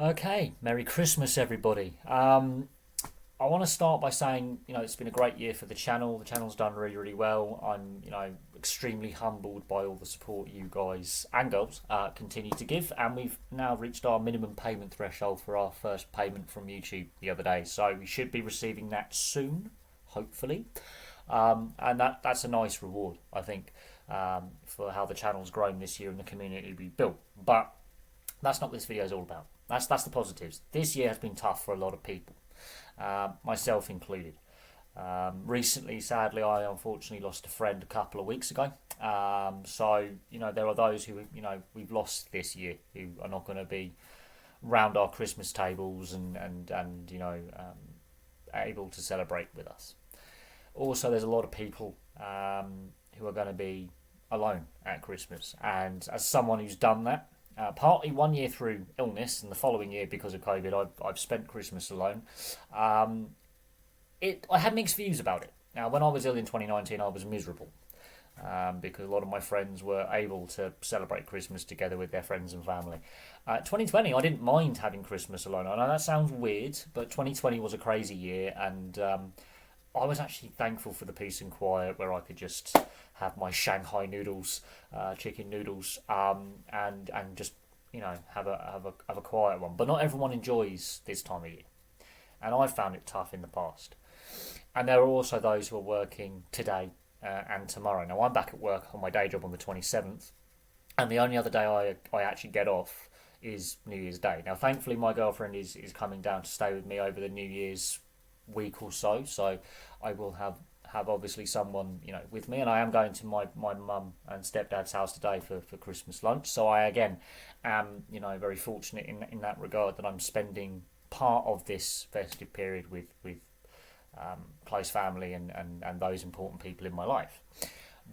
Okay, Merry Christmas, everybody. I want to start by saying, it's been a great year for the channel. The channel's done really, really well. I'm, extremely humbled by all the support you guys and girls continue to give, and we've now reached our minimum payment threshold for our first payment from YouTube the other day. So we should be receiving that soon, hopefully, and that's a nice reward, I think, for how the channel's grown this year and the community we built. But that's not what this video is all about. That's the positives. This year has been tough for a lot of people, myself included. Recently, sadly, I unfortunately lost a friend a couple of weeks ago. So there are those who we've lost this year who are not going to be round our Christmas tables and able to celebrate with us. Also, there's a lot of people who are going to be alone at Christmas, and as someone who's done that, partly one year through illness, and the following year because of COVID, I've spent Christmas alone. Um, I had mixed views about it. Now, when I was ill in 2019, I was miserable because a lot of my friends were able to celebrate Christmas together with their friends and family. 2020, I didn't mind having Christmas alone. I know that sounds weird, but 2020 was a crazy year, and I was actually thankful for the peace and quiet where I could just have my Shanghai noodles, chicken noodles, and just have a quiet one. But not everyone enjoys this time of year, and I've found it tough in the past. And there are also those who are working today and tomorrow. Now I'm back at work on my day job on the 27th, and the only other day I actually get off is New Year's Day. Now thankfully my girlfriend is coming down to stay with me over the New Year's week or so. So I will have obviously someone with me, and I am going to my mum and stepdad's house today for Christmas lunch. So I again am very fortunate in that regard that I'm spending part of this festive period with close family and those important people in my life.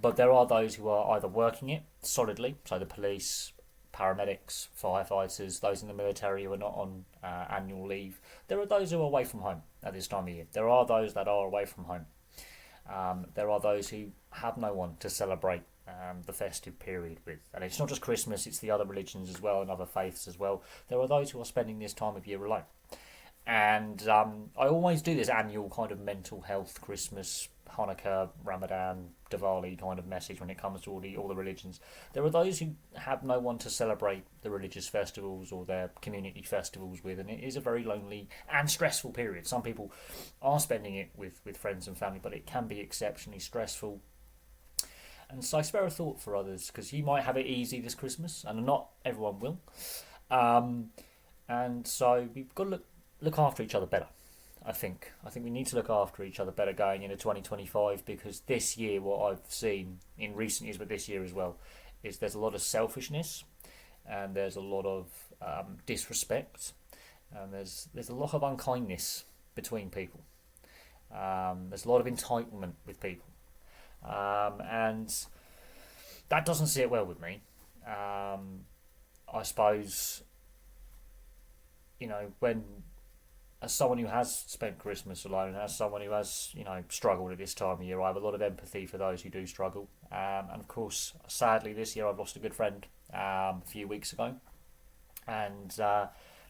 But there are those who are either working it solidly, so the police, paramedics, firefighters, those in the military who are not on annual leave. There are those who are away from home at this time of year. There are those that are away from home. There are those who have no one to celebrate the festive period with. And it's not just Christmas, it's the other religions as well and other faiths as well. There are those who are spending this time of year alone. And I always do this annual kind of mental health Christmas, Hanukkah, Ramadan, Diwali kind of message when it comes to all the religions. There are those who have no one to celebrate the religious festivals or their community festivals with, and it is a very lonely and stressful period. Some people are spending it with friends and family, but it can be exceptionally stressful. And so I spare a thought for others because you might have it easy this Christmas, and not everyone will. Um, and so we've got to look after each other better. I think we need to look after each other better going into 2025 because this year, what I've seen in recent years, but this year as well, is there's a lot of selfishness and there's a lot of disrespect and there's a lot of unkindness between people. There's a lot of entitlement with people, and that doesn't sit well with me. I suppose when as someone who has spent Christmas alone, as someone who has, struggled at this time of year, I have a lot of empathy for those who do struggle. And of course, sadly, this year I've lost a good friend a few weeks ago. And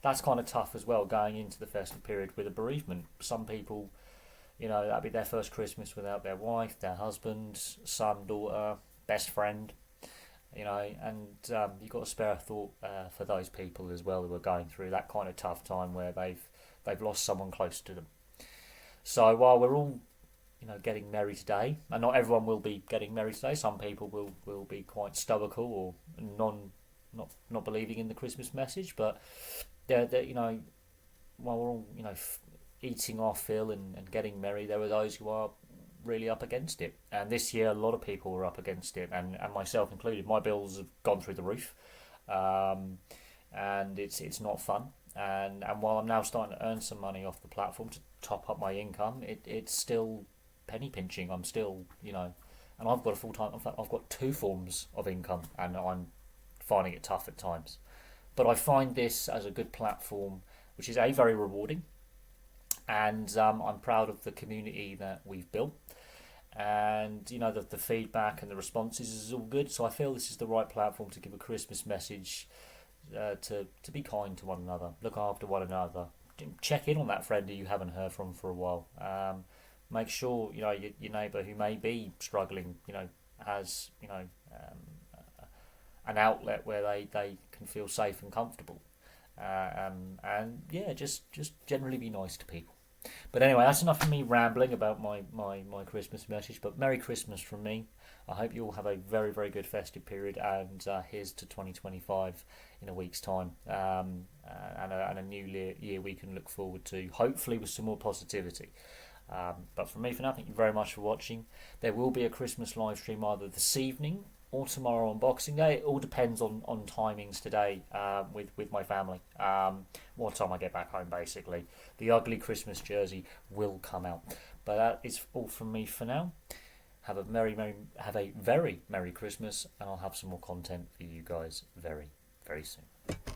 that's kind of tough as well, going into the festive period with a bereavement. Some people, that'll be their first Christmas without their wife, their husband, son, daughter, best friend. And you've got to spare a thought for those people as well who are going through that kind of tough time where they've lost someone close to them. So while we're all getting merry today, and not everyone will be getting merry today, some people will be quite stoical or not believing in the Christmas message, but they're while we're all eating our fill and getting merry, there are those who are really up against it. And this year, a lot of people were up against it, and myself included. My bills have gone through the roof, and it's not fun. And while I'm now starting to earn some money off the platform to top up my income, it's still penny pinching. I'm still, and I've got a full time. In fact, I've got two forms of income, and I'm finding it tough at times. But I find this as a good platform, which is a very rewarding, and I'm proud of the community that we've built. And the feedback and the responses is all good. So I feel this is the right platform to give a Christmas message to be kind to one another, look after one another, check in on that friend who you haven't heard from for a while. Make sure your neighbour who may be struggling, has an outlet where they can feel safe and comfortable. And yeah, just generally be nice to people. But anyway, that's enough of me rambling about my Christmas message. But Merry Christmas from me. I hope you all have a very, very good festive period. And here's to 2025 in a week's time. And a new year we can look forward to, hopefully with some more positivity. But from me for now, thank you very much for watching. There will be a Christmas live stream either this evening or tomorrow on Boxing Day. It all depends on timings today with my family. What time I get back home, basically. The ugly Christmas jersey will come out. But that is all from me for now. Have a very Merry Christmas, and I'll have some more content for you guys very, very soon.